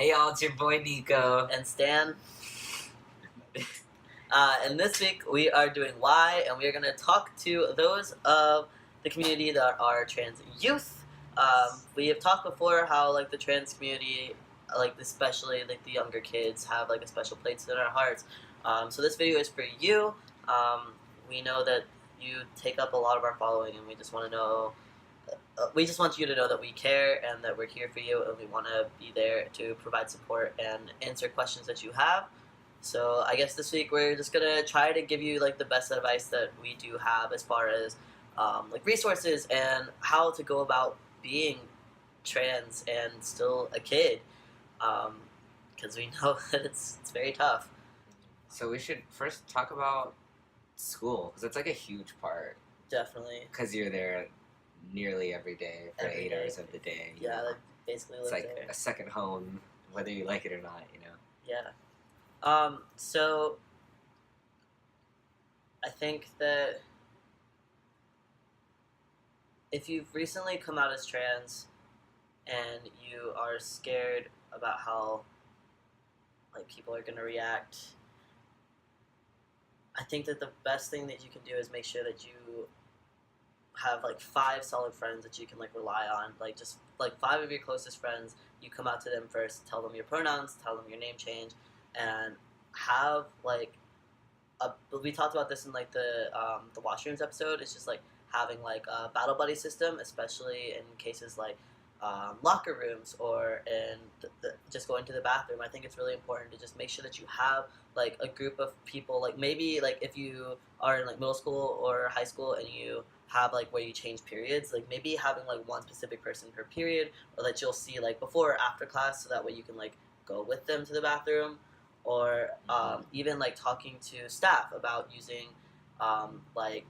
Hey y'all, it's your boy Nico. And Stan. And this week we are doing Why, and we are going to talk to those of the community that are trans youth. We have talked before how like the trans community, like especially like the younger kids, have like a special place in our hearts. So this video is for you. We know that you take up a lot of our following, and we just want to know. We just want you to know that we care and that we're here for you, and we want to be there to provide support and answer questions that you have. So I guess this week we're just gonna try to give you like the best advice that we do have as far as like resources and how to go about being trans and still a kid, because we know that it's very tough. So we should first talk about school, because it's like a huge part. Definitely. Because you're there nearly every day for Every 8 day. hours of the day. Yeah, like basically It's live like there. a second home, whether you like it or not, you know? Yeah. So I think that if you've recently come out as trans and you are scared about how like people are gonna react, I think that the best thing that you can do is make sure that you have like 5 solid friends that you can like rely on, like just like 5 of your closest friends. You come out to them first, tell them your pronouns, tell them your name change, and have like we talked about this in like the washrooms episode. It's just like having like a battle buddy system, especially in cases like locker rooms or in just going to the bathroom. I think it's really important to just make sure that you have like a group of people, like maybe like if you are in like middle school or high school and you have like where you change periods, like maybe having like one specific person per period, or that you'll see like before or after class, so that way you can like go with them to the bathroom, or even like talking to staff about using like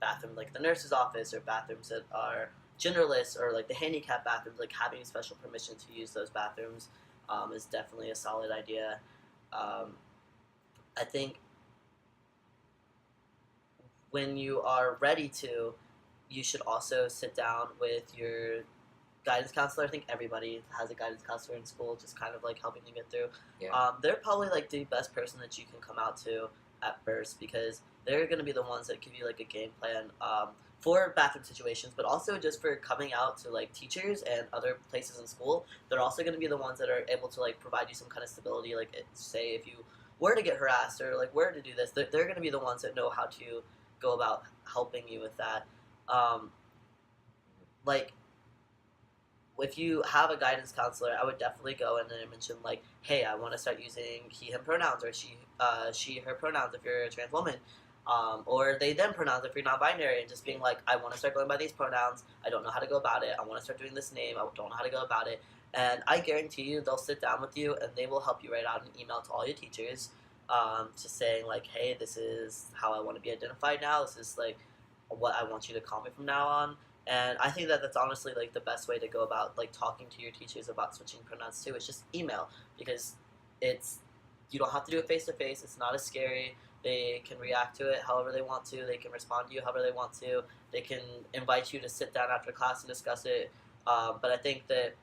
bathroom like the nurse's office or bathrooms that are genderless, or like the handicap bathrooms, like having special permission to use those bathrooms is definitely a solid idea. I think when you are ready to, you should also sit down with your guidance counselor. I think everybody has a guidance counselor in school, just kind of like helping you get through. Yeah. They're probably like the best person that you can come out to at first, because they're going to be the ones that give you like a game plan for bathroom situations, but also just for coming out to like teachers and other places in school. They're also going to be the ones that are able to like provide you some kind of stability. Like say if you were to get harassed or like were to do this, they're going to be the ones that know how to go about helping you with that. Like if you have a guidance counselor, I would definitely go in and mention like, hey, I want to start using he him pronouns, or she her pronouns if you're a trans woman, or they them pronouns if you're non-binary, and just being like, I want to start going by these pronouns. I don't know how to go about it. I want to start doing this name. I don't know how to go about it. And I guarantee you, they'll sit down with you and they will help you write out an email to all your teachers, just saying like, hey, this is how I want to be identified now. This is like what I want you to call me from now on. And I think that that's honestly like the best way to go about like talking to your teachers about switching pronouns too. It's just email, because you don't have to do it face to face. It's not as scary. They can react to it however they want to. They can respond to you however they want to. They can invite you to sit down after class and discuss it. But I think that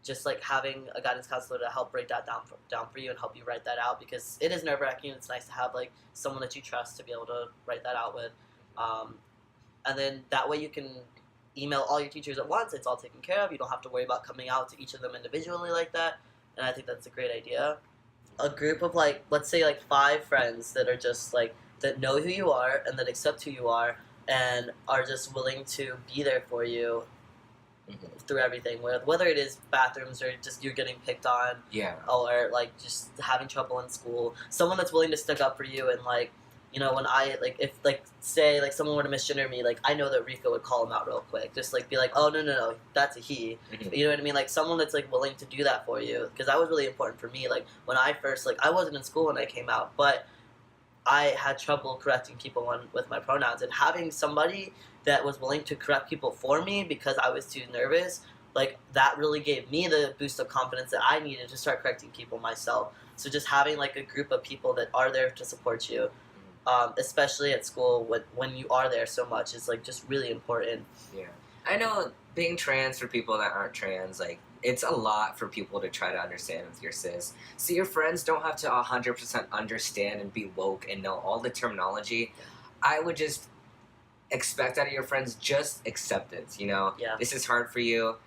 just like having a guidance counselor to help break that down for you and help you write that out, because it is nerve-wracking. It's nice to have like someone that you trust to be able to write that out with, and then that way you can email all your teachers at once. It's all taken care of. You don't have to worry about coming out to each of them individually like that. And I think that's a great idea. A group of like, let's say like 5 friends that are just like, that know who you are and that accept who you are and are just willing to be there for you through everything, whether it is bathrooms or just you're getting picked on, or like just having trouble in school. Someone that's willing to stick up for you, and like, you know, when I like, if like say like someone were to misgender me, like I know that Rico would call him out real quick, just like be like, oh no, that's a he. You know what I mean? Like someone that's like willing to do that for you, because that was really important for me. Like when I first, like I wasn't in school when I came out, but I had trouble correcting people with my pronouns, and having somebody that was willing to correct people for me because I was too nervous, like that really gave me the boost of confidence that I needed to start correcting people myself. So just having like a group of people that are there to support you, especially at school when you are there so much, is like just really important. Yeah, I know being trans for people that aren't trans, like it's a lot for people to try to understand with your sis. So your friends don't have to 100% understand and be woke and know all the terminology. I would just expect out of your friends just acceptance. Yeah. This is hard for you.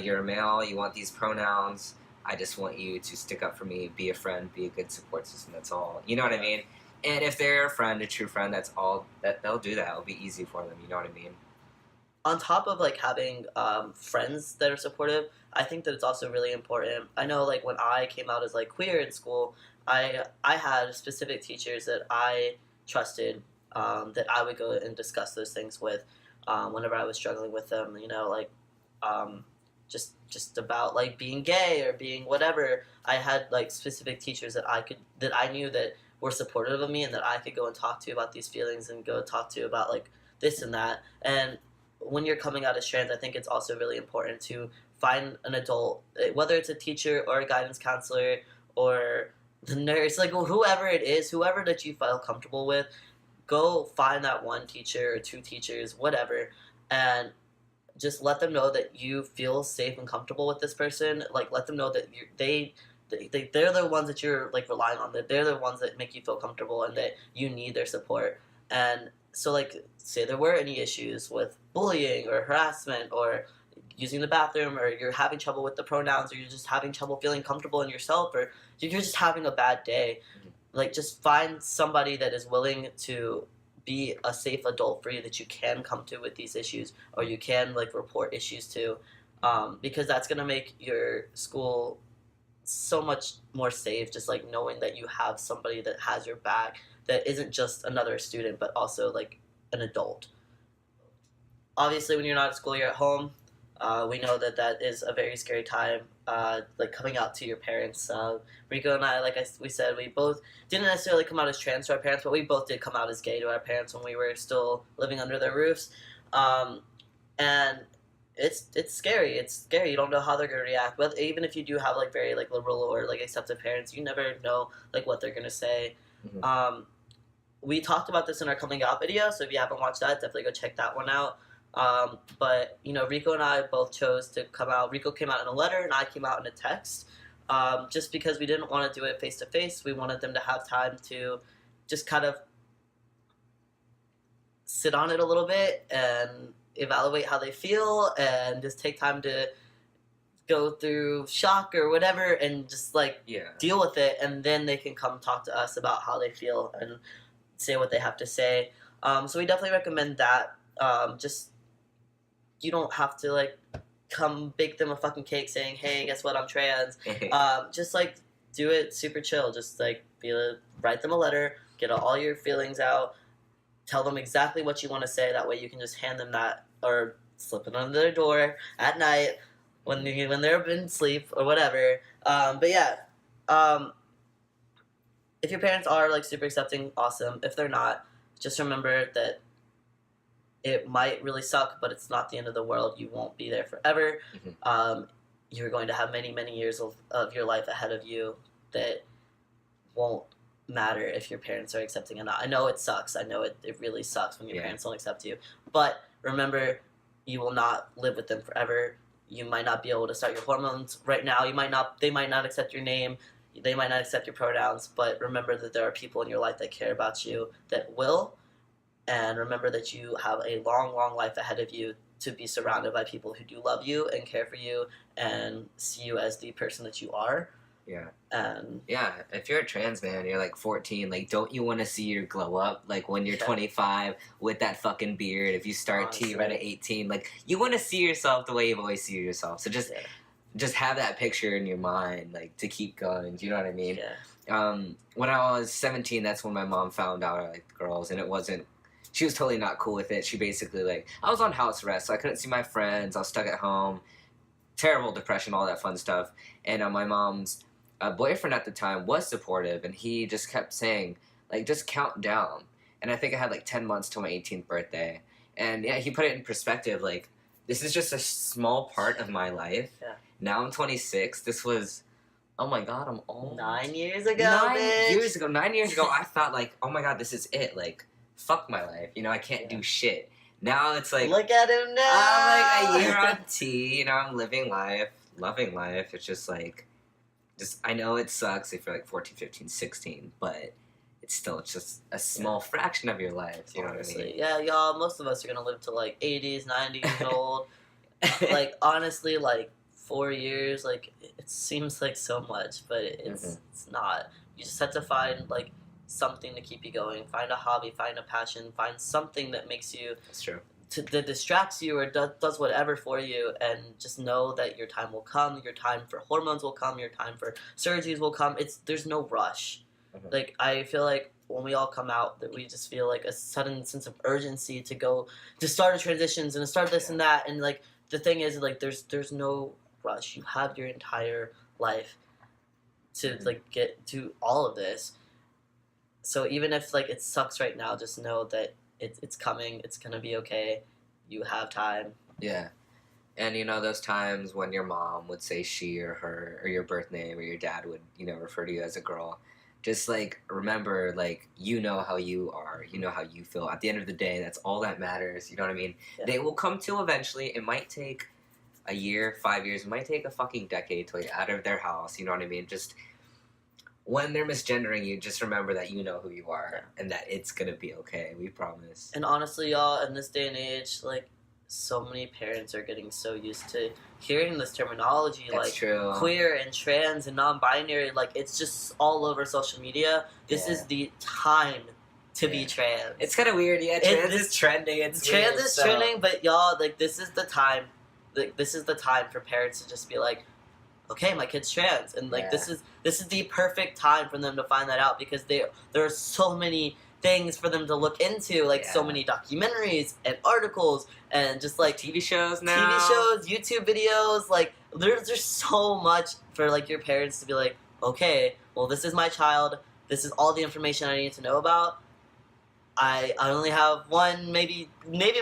You're a male. You want these pronouns. I just want you to stick up for me, be a friend, be a good support system. That's all. You know what I mean? And if they're a friend, a true friend, that's all. That they'll do that. It'll be easy for them. You know what I mean? On top of like having friends that are supportive, I think that it's also really important. I know like when I came out as like queer in school, I had specific teachers that I trusted, that I would go and discuss those things with, whenever I was struggling with them. Like just about like being gay or being whatever. I had like specific teachers that I knew that were supportive of me and that I could go and talk to about these feelings and go talk to about like this and that. And when you're coming out as trans, I think it's also really important to find an adult, whether it's a teacher or a guidance counselor or the nurse, like whoever it is, whoever that you feel comfortable with, go find that one teacher or two teachers, whatever, and just let them know that you feel safe and comfortable with this person. Like, let them know that they're the ones that you're like relying on. That they're the ones that make you feel comfortable and that you need their support. And so, like, say there were any issues with bullying or harassment or using the bathroom, or you're having trouble with the pronouns, or you're just having trouble feeling comfortable in yourself, or you're just having a bad day, like, just find somebody that is willing to be a safe adult for you that you can come to with these issues, or you can like report issues to, because that's gonna make your school so much more safe. Just like knowing that you have somebody that has your back, that isn't just another student, but also like an adult. Obviously, when you're not at school, you're at home. We know that that is a very scary time, like coming out to your parents. Rico and I, we said, we both didn't necessarily come out as trans to our parents, but we both did come out as gay to our parents when we were still living under their roofs. And it's scary. It's scary. You don't know how they're gonna react. But even if you do have like very like liberal or like acceptive parents, you never know like what they're gonna say. Mm-hmm. We talked about this in our coming out video, so if you haven't watched that, definitely go check that one out. But Rico and I both chose to come out. Rico came out in a letter, and I came out in a text. Just because we didn't want to do it face to face, we wanted them to have time to just kind of sit on it a little bit and evaluate how they feel, and just take time to go through shock or whatever, and just like deal with it, and then they can come talk to us about how they feel and say what they have to say. So we definitely recommend that. Just, you don't have to like come bake them a fucking cake saying, hey, guess what, I'm trans. Just like do it super chill. Just like write them a letter, get all your feelings out, tell them exactly what you want to say. That way you can just hand them that, or slip it under their door at night when they're in sleep or whatever. But yeah, if your parents are like super accepting, awesome. If they're not, just remember that it might really suck, but it's not the end of the world. You won't be there forever. Mm-hmm. You're going to have many, many years of your life ahead of you that won't matter if your parents are accepting or not. I know it sucks. I know it really sucks when your parents don't accept you. But remember, you will not live with them forever. You might not be able to start your hormones right now. They might not accept your name. They might not accept your pronouns. But remember that there are people in your life that care about you that will. And remember that you have a long, long life ahead of you to be surrounded by people who do love you and care for you and see you as the person that you are. Yeah. And yeah, if you're a trans man, you're like 14, like, don't you want to see your glow up? Like, when you're 25 with that fucking beard, if you start T right at 18, like, you want to see yourself the way you've always seen yourself. So just have that picture in your mind, like, to keep going. Do you know what I mean? Yeah. When I was 17, that's when my mom found out I liked girls, and she was totally not cool with it. She basically, like, I was on house arrest, so I couldn't see my friends. I was stuck at home. Terrible depression, all that fun stuff. And my mom's boyfriend at the time was supportive, and he just kept saying, like, just count down. And I think I had, like, 10 months till my 18th birthday. And, yeah, he put it in perspective, like, this is just a small part of my life. Yeah. Now I'm 26. This was, oh, my God, I'm old. 9 years ago, 9 years ago. 9 years ago, I thought, like, oh, my God, this is it. Like, fuck my life. I can't do shit. Now it's like, look at him now. I'm like a year on T. I'm living life, loving life. It's just like, I know it sucks if you're like 14, 15, 16, but it's just a small fraction of your life. You know what I mean? Yeah, y'all. Most of us are gonna live to like 80s, 90s old. Like honestly, like 4 years, like it seems like so much, but it's not. You just have to find like something to keep you going. Find a hobby, find a passion, find something that makes you. That's true. That distracts you or does whatever for you, and just know that your time will come. Your time for hormones will come. Your time for surgeries will come. There's no rush. Like I feel like when we all come out, that we just feel like a sudden sense of urgency to start a transitions and to start this and that, and like the thing is like there's no rush. You have your entire life to like get to all of this. So even if like it sucks right now, just know that it's coming. It's gonna be okay. You have time. Yeah. And you know those times when your mom would say she or her, or your birth name, or your dad would, refer to you as a girl. Just like remember, like you know how you are, you know how you feel. At the end of the day, that's all that matters. You know what I mean? Yeah. They will come to eventually. It might take a year, 5 years. It might take a fucking decade till you're out of their house. You know what I mean? Just when they're misgendering you, just remember that you know who you are and that it's gonna be okay. We promise. And honestly, y'all, in this day and age, like so many parents are getting so used to hearing this terminology, That's like true. queer and trans and non-binary. Like it's just all over social media. This is the time to be trans. It's kind of weird. Yeah, trans is trending. Trans is trending, but y'all, like this is the time. Like this is the time for parents to just be like, okay, my kid's trans, and like this is the perfect time for them to find that out, because there are so many things for them to look into, like so many documentaries and articles and just like TV shows now, YouTube videos. Like there's so much for like your parents to be like, okay, well this is my child. This is all the information I need to know about. I only have one, maybe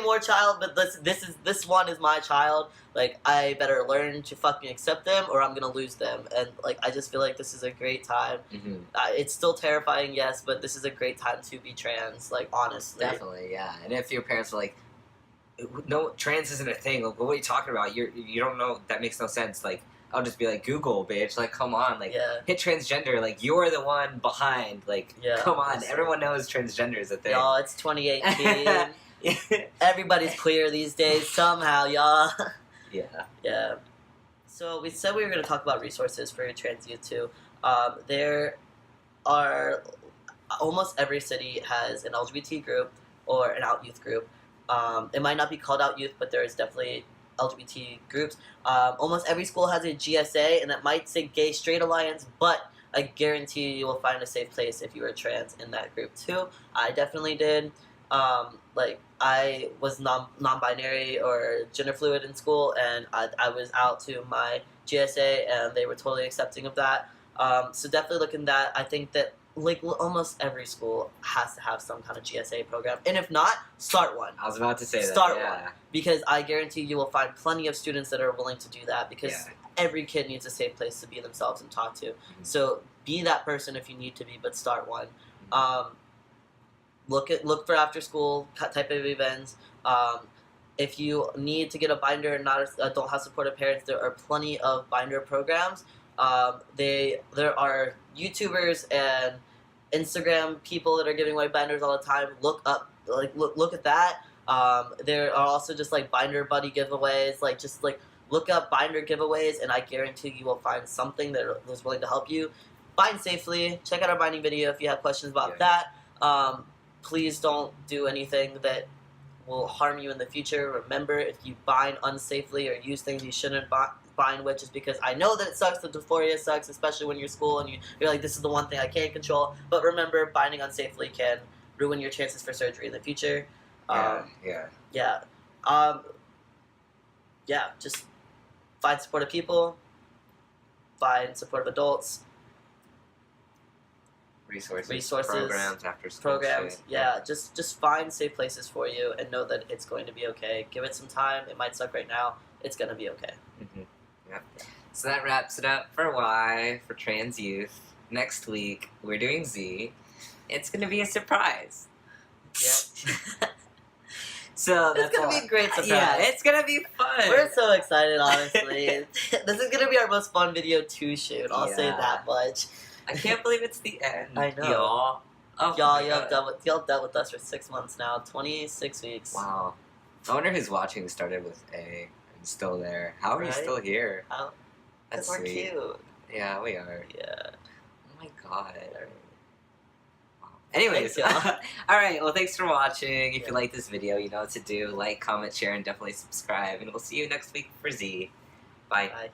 more child, but this one is my child. Like I better learn to fucking accept them, or I'm gonna lose them. And like I just feel like this is a great time. It's still terrifying, yes, but this is a great time to be trans. Like honestly, definitely, yeah. And if your parents are like, no, trans isn't a thing. Like, what are you talking about? You don't know. That makes no sense. Like, I'll just be like, Google, bitch. Like, come on. Like, hit transgender. Like, you're the one behind. Like, come on. Everyone knows transgender is a thing. Y'all, it's 2018. Everybody's queer these days somehow, y'all. Yeah. So we said we were going to talk about resources for trans youth too. There are almost every city has an LGBT group or an out youth group. It might not be called out youth, but there is definitely LGBT groups. Almost every school has a GSA, and it might say Gay Straight Alliance, but I guarantee you will find a safe place if you are trans in that group too. I definitely did. Like I was non-binary or gender fluid in school, and I was out to my GSA, and they were totally accepting of that. So definitely look in that. I think that like almost every school has to have some kind of GSA program, and if not, start one. I was about to say that. Start one, because I guarantee you will find plenty of students that are willing to do that, because every kid needs a safe place to be themselves and talk to. So be that person if you need to be, but start one. Look for after school type of events. If you need to get a binder and don't have supportive parents, there are plenty of binder programs. There are YouTubers and Instagram people that are giving away binders all the time. Look at that. There are also just like binder buddy giveaways. Like just like look up binder giveaways, and I guarantee you will find something that is willing to help you. Bind safely. Check out our binding video if you have questions about that. Please don't do anything that will harm you in the future. Remember, if you bind unsafely or use things you shouldn't bind with, just because I know that it sucks, the dysphoria sucks, especially when you're school and you're like, this is the one thing I can't control. But remember, binding unsafely can ruin your chances for surgery in the future. Just find supportive people, find supportive adults. Resources, programs, after school programs. Just find safe places for you, and know that it's going to be okay. Give it some time. It might suck right now. It's going to be okay. So that wraps it up for Y, for trans youth. Next week, we're doing Z. It's going to be a surprise. So It's that's gonna all. be a great surprise. Yeah, it's gonna be fun. We're so excited, honestly. This is gonna be our most fun video to shoot. I'll say Yeah. that much. I can't believe it's the end. I know. Y'all. Oh Y'all, my y'all God. dealt with us for 6 months now. 26 weeks. Wow. I wonder who's watching started with A and still there. How are we Right? still here? How? That's Because we're sweet. cute. Yeah, we are. Yeah. Oh my God. Wow. Anyways, Thanks, y'all. alright, well thanks for watching. If Yeah. you like this video, you know what to do. Like, comment, share, and definitely subscribe. And we'll see you next week for Z. Bye. Bye.